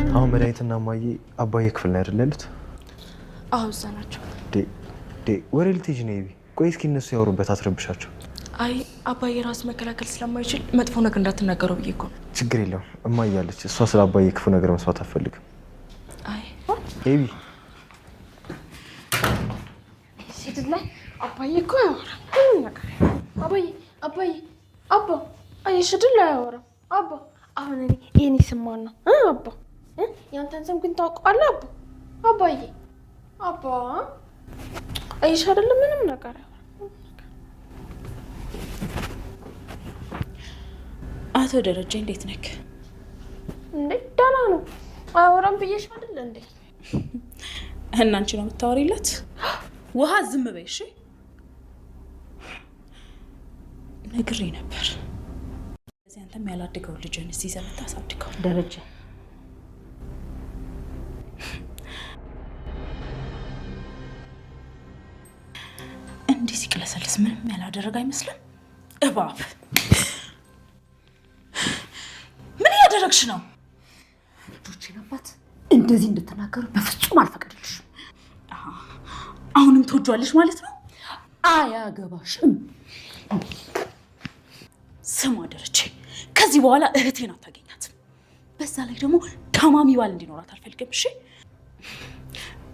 አሁን መድኃኒትና ማዬ አባዬ ክፍል ላይ አይደል ያሉት? አዎ እዛ ናቸው። ወሬ ልትሄጂ ነው? ቆይ እስኪ እነሱ ያወሩበት አትረብሻቸው። አይ አባዬ ራሱ መከላከል ስለማይችል መጥፎ ነገር እንዳትናገረው ብዬ እኮ ነው። ችግር የለውም እማዬ አለች። እሷ ስለ አባዬ ክፉ ነገር መስማት አትፈልግም። አይ ኤቢ ሲድል ላይ አባዬ እኮ አያወራም ነገር አባዬ አባ ሲድል ላይ አያወራም አባ። አሁን እኔ የኔ ስማን ነው አባ። ያንተን ስም ግን ታውቀዋለህ አባ? አባ አይሽ አይደለም ምንም ነገር አቶ ደረጀ እንዴት ነክ? እንዴ ደህና ነው። አያወራም ብዬሽ አይደል እንዴ? እና አንቺ ነው የምታወሪለት? ውሃ ዝም በይ እሺ። ነግሬ ነበር። እዚህ አንተም ያላደገው ልጅን እዚህ ዘመታ አሳድገው ደረጀ እንዲህ ሲቅለሰልስ ምንም ያላደረገ አይመስልም። እባብ ምን ያደረግሽ ነው? ልጆቼን አባት እንደዚህ እንድትናገሩ በፍጹም አልፈቀድልሽም። አሁንም ትወጂዋለሽ ማለት ነው? አያገባሽም። ስማ ደረጀ፣ ከዚህ በኋላ እህቴን አታገኛትም። በዛ ላይ ደግሞ ከማሚ ባል እንዲኖራት አልፈልግም። እሺ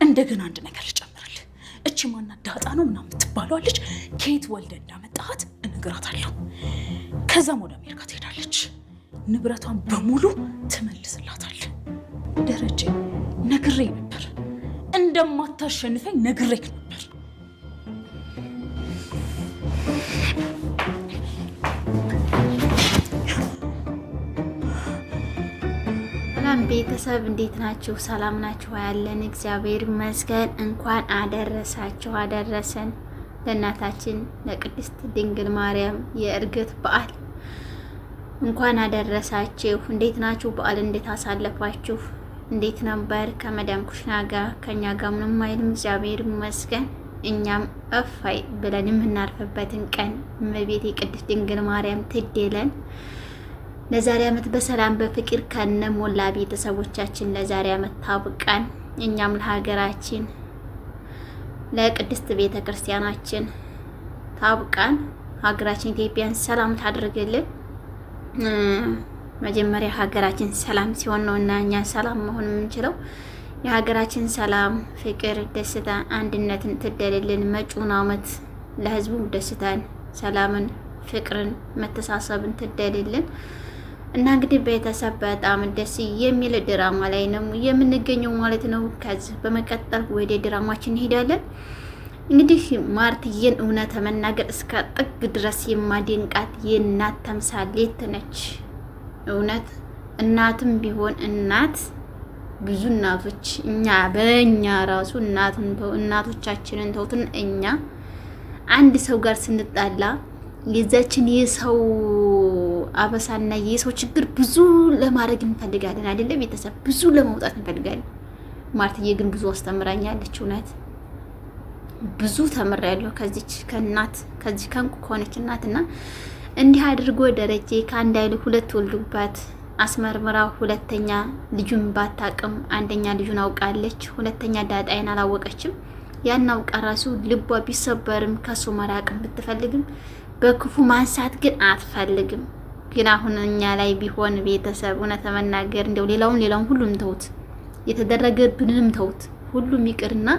እንደገና አንድ ነገር ልጨምርልህ። እቺ ማናት ዳጣ ነው ምናምን የምትባለው ልጅ ከየት ወልደ እንዳመጣሃት እነግራታለሁ። ከዛም ወደ አሜሪካ ትሄዳለች። ንብረቷን በሙሉ ትመልስላታል። ደረጀ ነግሬ ነበር፣ እንደማታሸንፈኝ ነግሬክ ነበር። ቤተሰብ እንዴት ናችሁ? ሰላም ናችሁ? ያለን እግዚአብሔር ይመስገን። እንኳን አደረሳችሁ አደረሰን ለእናታችን ለቅድስት ድንግል ማርያም የእርገት በዓል እንኳን አደረሳችሁ። እንዴት ናችሁ? በዓል እንዴት አሳለፋችሁ? እንዴት ነበር? ከመዳም ኩሽና ጋር ከኛ ጋር ምንም አይልም፣ እግዚአብሔር ይመስገን። እኛም እፋይ ብለን የምናርፍበትን ቀን እመቤቴ ቅድስት ድንግል ማርያም ትደለን። ለዛሬ ዓመት በሰላም በፍቅር ከነ ሞላ ቤተሰቦቻችን ለዛሬ ዓመት ታብቃን። እኛም ለሀገራችን ለቅድስት ቤተ ክርስቲያናችን ታብቃን። ሀገራችን ኢትዮጵያን ሰላም ታድርግልን። መጀመሪያ ሀገራችን ሰላም ሲሆን ነው እና እኛ ሰላም መሆን የምንችለው። የሀገራችን ሰላም፣ ፍቅር፣ ደስታ፣ አንድነትን ትደልልን። መጪውን ዓመት ለህዝቡ ደስታን፣ ሰላምን፣ ፍቅርን፣ መተሳሰብን ትደልልን። እና እንግዲህ ቤተሰብ በጣም ደስ የሚል ድራማ ላይ ነው የምንገኘው ማለት ነው። ከዚህ በመቀጠል ወደ ድራማችን እንሄዳለን። እንግዲህ ማርትዬን እውነት መናገር እስከ ጥግ ድረስ የማደንቃት የእናት ተምሳሌት ነች። እውነት እናትም ቢሆን እናት ብዙ እናቶች በእኛ ራሱ እናቶቻችንን ተውትን እኛ አንድ ሰው ጋር ስንጣላ የዛችን የሰው አበሳና የሰው ችግር ብዙ ለማድረግ እንፈልጋለን አይደለ? ቤተሰብ ብዙ ለማውጣት እንፈልጋለን። ማርትዬ ግን ብዙ አስተምራኛለች። እውነት ብዙ ተምሬያለሁ ከዚህ ከእንቁ ከሆነች እናትና እንዲህ አድርጎ ደረጀ ከአንድ አይል ሁለት ወልዱባት አስመርምራ ሁለተኛ ልጁን ባታቅም አንደኛ ልጁን አውቃለች፣ ሁለተኛ ዳጣይን አላወቀችም። ያን አውቃ ራሱ ልቧ ቢሰበርም ከሱ መራቅም ብትፈልግም በክፉ ማንሳት ግን አትፈልግም። ግን አሁን እኛ ላይ ቢሆን ቤተሰብ እውነት ለመናገር እንደው ሌላውን ሁሉም ተውት፣ የተደረገብንም ተውት፣ ሁሉም ይቅርና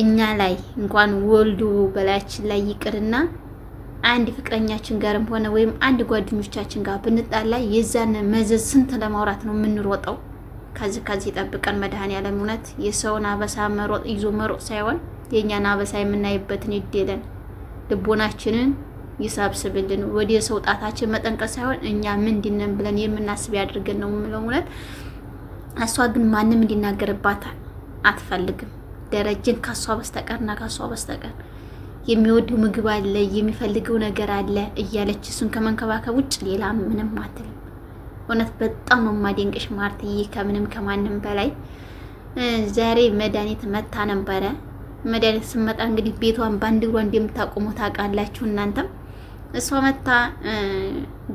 እኛ ላይ እንኳን ወልዶ በላያችን ላይ ይቅርና አንድ ፍቅረኛችን ጋርም ሆነ ወይም አንድ ጓደኞቻችን ጋር ብንጣላ የዛን መዘዝ ስንት ለማውራት ነው የምንሮጠው። ከዚህ ይጠብቀን መድኃኔዓለም። እውነት የሰውን አበሳ ይዞ መሮጥ ሳይሆን የእኛን አበሳ የምናይበትን ይደለን። ልቦናችንን ይሳብስብልን። ወደ ሰው ጣታችን መጠንቀስ ሳይሆን እኛ ምንድነን ብለን የምናስብ ያድርገን ነው የምለው። እውነት እሷ ግን ማንም እንዲናገርባት አትፈልግም። ደረጀን ከሷ በስተቀር የሚወደው ምግብ አለ፣ የሚፈልገው ነገር አለ እያለች እሱን ከመንከባከብ ውጭ ሌላ ምንም አትልም። እውነት በጣም ነው የማደንቅሽ ማርትዬ፣ ከምንም ከማንም በላይ። ዛሬ መድኃኒት መታ ነበረ። መድኃኒት ስመጣ እንግዲህ ቤቷን ባንድ እግሯ እንደምታቆሙ ታውቃላችሁ። እናንተም እሷ መታ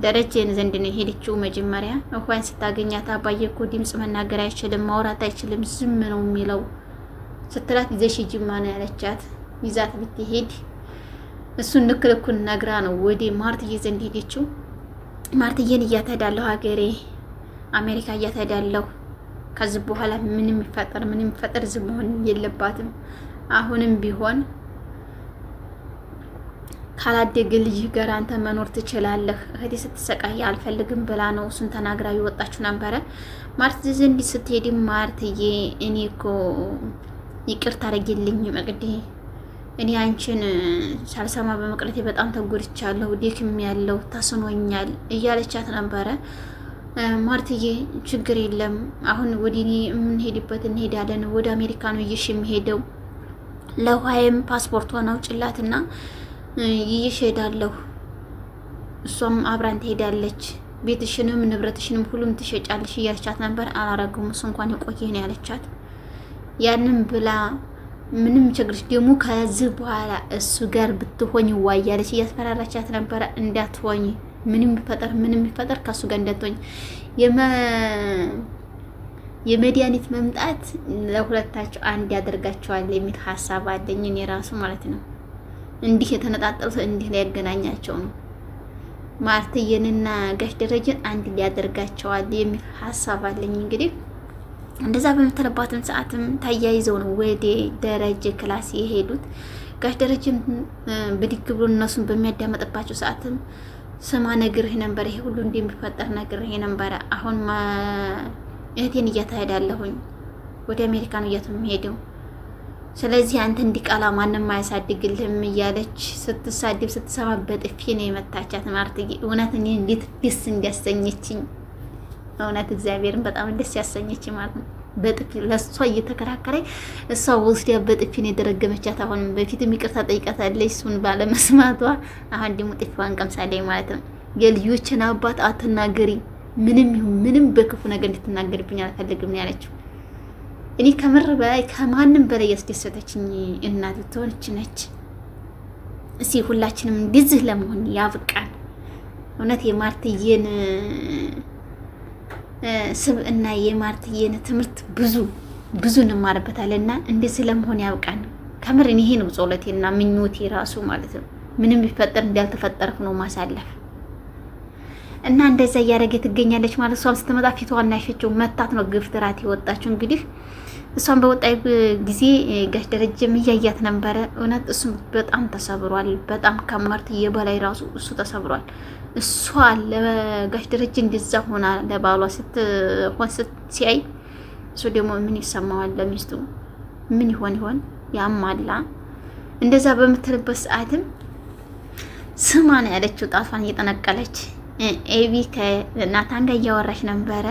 ደረጀን ዘንድ ነው የሄደችው። መጀመሪያ እንኳን ስታገኛት አባዬ እኮ ድምፅ መናገር አይችልም፣ ማውራት አይችልም፣ ዝም ነው የሚለው ስትላት ይዘሽ ሂጂማ ነው ያለቻት። ይዛት ብትሄድ እሱን ልክልኩን ነግራ ነው ወደ ማርትዬ ዘንድ ሄደችው። ማርትዬን እያተዳለሁ ሀገሬ አሜሪካ እያተዳለሁ፣ ከዚህ በኋላ ምንም ይፈጠር ዝም መሆን የለባትም። አሁንም ቢሆን ካላደገ ልጅ ጋር አንተ መኖር ትችላለህ፣ እህቴ ስትሰቃይ አልፈልግም ብላ ነው እሱን ተናግራ ይወጣችሁ ነበረ። ማርትዬ ዘንድ ስትሄድ ማርትዬ እኔ እኮ ይቅርታ አድርጊልኝ መቅዲ፣ እኔ አንቺን ሳልሰማ በመቅረቴ በጣም ተጎድቻለሁ፣ ደክሜያለሁ፣ ተስኖኛል እያለቻት ነበረ። ማርትዬ ችግር የለም አሁን ወደ እኔ የምንሄድበት እንሄዳለን፣ ወደ አሜሪካ ነው ይሽ የሚሄደው፣ ለውሃይም ፓስፖርቷን አውጭላትና ይሽ ሄዳለሁ፣ እሷም አብራን ትሄዳለች፣ ቤትሽንም ንብረትሽንም ሁሉም ትሸጫለሽ እያለቻት ነበር። አላረገውም እሱ እንኳን የቆየ ነው ያለቻት። ያንን ብላ ምንም ችግርሽ ደግሞ ከዚህ በኋላ እሱ ጋር ብትሆኝ ዋያለች እያስፈራራቻት ነበረ። እንዳትሆኝ ምንም ይፈጠር ከሱ ጋር እንዳትሆኝ፣ የመድኃኒት መምጣት ለሁለታቸው አንድ ያደርጋቸዋል የሚል ሀሳብ አለኝ እኔ ራሱ ማለት ነው። እንዲህ የተነጣጠሉት እንዲህ ላይ ያገናኛቸው ነው። ማርትዬንና ጋሽ ደረጀን አንድ ሊያደርጋቸዋል የሚል ሀሳብ አለኝ። እንግዲህ እንደዛ በምትለባትም ሰዓትም ተያይዘው ነው ወደ ደረጀ ክላስ የሄዱት። ጋሽ ደረጀም ብድግ ብሎ እነሱን በሚያዳመጥባቸው ሰዓትም ስማ ነግሬህ ነበር፣ ይሄ ሁሉ እንደሚፈጠር ነግሬህ ነበረ። አሁን እህቴን እያተሄዳለሁኝ ወደ አሜሪካ ነው እየተሄደው፣ ስለዚህ አንተ እንዲቃላ ማንም አያሳድግልህም እያለች ስትሳድብ ስትሰማ በጥፊ ነው የመታቻት። ማርትዬ እውነት እኔ እንዴት ደስ እንዲያሰኘችኝ እውነት እግዚአብሔርን በጣም ደስ ያሰኘችኝ ማለት ነው። በጥፊ ለሷ እየተከራከረኝ እሷ ወስዲያ በጥፊ ነው የደረገመቻት። አሁንም በፊትም ይቅርታ ጠይቃታለች እሱን ባለመስማቷ፣ አሁን ደግሞ ጥፊዋን ቀምሳለች ማለት ነው። የልጆችን አባት አትናገሪ፣ ምንም ይሁን ምንም በክፉ ነገር እንድትናገርብኝ አልፈልግም ነው ያለችው። እኔ ከምር በላይ ከማንም በላይ ያስደሰተችኝ እናት ልትሆንች ነች። እስኪ ሁላችንም እንደዚህ ለመሆን ያብቃን። እውነት የማርትዬን ስብዕና የማርትዬን ትምህርት ብዙ እንማርበታለንና እንደዚህ ለመሆን ያብቃን። ከምር ይሄ ነው ጸሎቴና ምኞቴ ራሱ ማለት ነው። ምንም ቢፈጠር እንዳልተፈጠርኩ ነው ማሳለፍ እና እንደዛ እያደረገ ትገኛለች ማለት። እሷም ስትመጣ ፊቷን ያሸችው መታት ነው ግፍትራት የወጣችው። እንግዲህ እሷም በወጣይ ጊዜ ጋሽ ደረጀም እያያት ነበረ። እውነት እሱ በጣም ተሰብሯል። በጣም ከማርትዬ በላይ ራሱ እሱ ተሰብሯል። እሷ ለጋሽ ደረጀ እንደዛ ሆና ለባሏ ስትሆን ሲያይ እሱ ደግሞ ምን ይሰማዋል? ለሚስቱ ምን ይሆን ያማላ። እንደዛ በምትልበት ሰዓትም ስማ ነው ያለችው ጣቷን እየጠነቀለች። ኤቢ ከናታን ጋር እያወራች ነበረ።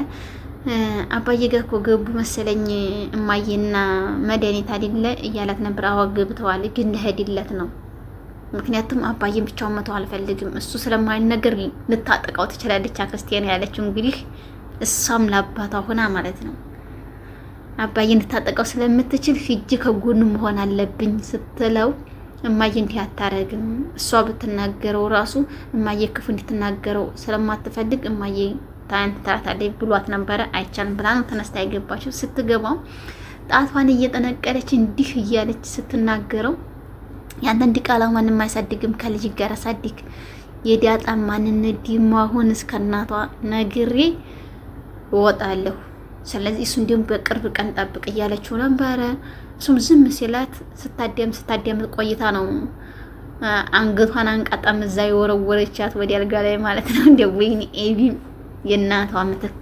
አባዬ ጋር እኮ ገቡ መሰለኝ እማዬና መድኃኒት አይደለ እያላት ነበር። አዎ ገብተዋል፣ ግን ልሄድለት ነው። ምክንያቱም አባዬን ብቻውን መተው አልፈልግም፣ እሱ ስለማይነገር ልታጠቃው ትችላለች አክስቴ ነው ያለችው። እንግዲህ እሷም ለአባቷ ሆና ማለት ነው አባዬን ልታጠቃው ስለምትችል ሂጅ ከጎኑ መሆን አለብኝ ስትለው እማዬ እንዲህ አታረግም፣ እሷ ብትናገረው ራሱ እማዬ ክፉ እንድትናገረው ስለማትፈልግ እማዬ ታንት ታታለች ብሏት ነበረ። አይቻልም ብላ ነው ተነስታ ያገባችው። ስትገባው ጣቷን እየጠነቀለች እንዲህ እያለች ስትናገረው ያንተ እንዲቃላ ማንም አያሳድግም፣ ከልጅ ጋር አሳድግ፣ የዲያጣ ማንነት ዲማሁን እስከ እናቷ ነግሬ እወጣለሁ፣ ስለዚህ እሱ እንዲሁም በቅርብ ቀን ጠብቅ እያለችው ነበረ። እሱም ዝም ሲላት ስታዳም ቆይታ ነው አንገቷን አንቃጣም እዛ የወረወረቻት ወዲ አልጋ ላይ ማለት ነው። እንደ ወይኔ ኤቢ የእናቷ ምትክ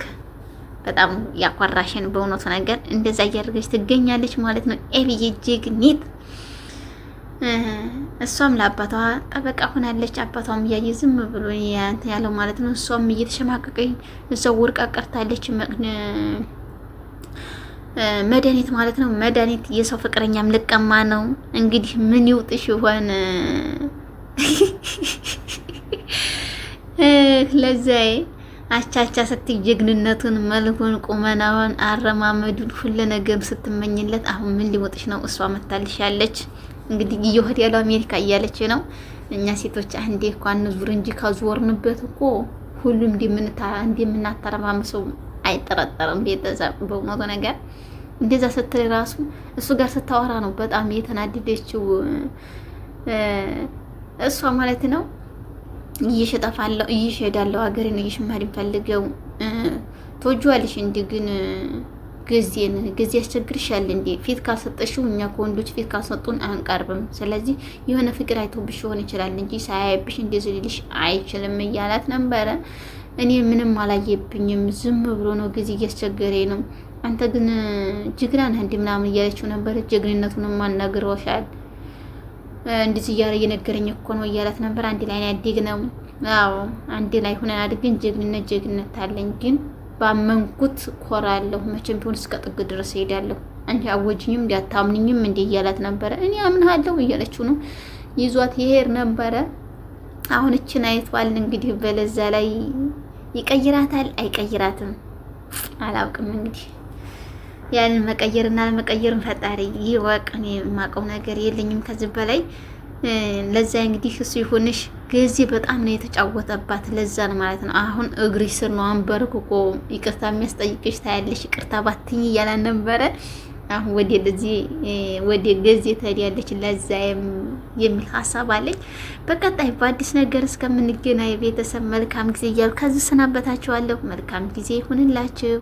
በጣም ያኳራሽን በእውነቱ ነገር እንደዛ እያደረገች ትገኛለች ማለት ነው። ኤቢ የጀግኒት እሷም ለአባቷ ጠበቃ ሆናለች። አባቷም እያየ ዝም ብሎ ያንተ ያለው ማለት ነው። እሷም እየተሸማቀቀኝ እዛው ወርቃ ቀርታለች። መድኃኒት ማለት ነው። መድኃኒት የሰው ፍቅረኛም ልቀማ ነው። እንግዲህ ምን ይውጥሽ ይሆን? ለዛይ አቻቻ ስትይ ጀግንነቱን፣ መልኩን፣ ቁመናውን፣ አረማመዱን ሁሉ ነገር ስትመኝለት አሁን ምን ሊወጥሽ ነው? እሷ መታልሻለች። እንግዲህ እየወድ ያለው አሜሪካ እያለች ነው። እኛ ሴቶች አንዴ እንኳን ዙር እንጂ ከዞርንበት እኮ ሁሉም እንደምናተረማምሰው አይጠረጠርም። ቤተሰብ በእውነቱ ነገር እንደዛ ስትል ራሱ እሱ ጋር ስታወራ ነው በጣም የተናደደችው እሷ ማለት ነው። እየሸዳለሁ ሀገሬን እየሽማድ ፈልገው ተወጇልሽ እንዴ ግን ጊዜ ያስቸግርሻል እንዴ? ፊት ካልሰጠሽው እኛ ከወንዶች ፊት ካልሰጡን አንቀርብም። ስለዚህ የሆነ ፍቅር አይቶብሽ ሊሆን ይችላል እንጂ ሳያይብሽ እንደዚህ ሊልሽ አይችልም እያላት ነበረ። እኔ ምንም አላየብኝም፣ ዝም ብሎ ነው ጊዜ እያስቸገረኝ ነው። አንተ ግን ጀግና ነህ እንዴ ምናምን እያለችው ነበረ። ጀግንነቱንም አናግረውሻል እንዴት እያለ እየነገረኝ እኮ ነው እያላት ነበር። አንድ ላይ ያድግ ነው። አዎ አንድ ላይ ሆነን አድገን ጀግንነት አለኝ ግን ባመንኩት ኮራለሁ። መቼም ቢሆን እስከ ጥግ ድረስ ሄዳለሁ። አንቺ አወጅኝም እንዲያታምንኝም እንዴ እያላት ነበረ። እኔ አምንሃለሁ እያለችው ነው። ይዟት ይሄር ነበረ። አሁን እችን አይቷል እንግዲህ በለዛ ላይ ይቀይራታል አይቀይራትም አላውቅም። እንግዲህ ያን መቀየርና ለመቀየርን ፈጣሪ ይወቅ። እኔ የማውቀው ነገር የለኝም ከዚህ በላይ። ለዛ እንግዲህ እሱ ይሁንሽ ጊዜ በጣም ነው የተጫወተባት። ለዛ ነው ማለት ነው። አሁን እግሪ ስር ነው አንበርክኮ ይቅርታ የሚያስጠይቅሽ ታያለሽ፣ ይቅርታ ባትኝ እያላን ነበረ። አሁን ወደ ጊዜ ትሄዳለች። ለዛ የሚል ሀሳብ አለኝ። በቀጣይ በአዲስ ነገር እስከምንገናኝ ቤተሰብ መልካም ጊዜ እያሉ ከዚህ ሰናበታችኋለሁ። መልካም ጊዜ ይሁንላችሁ።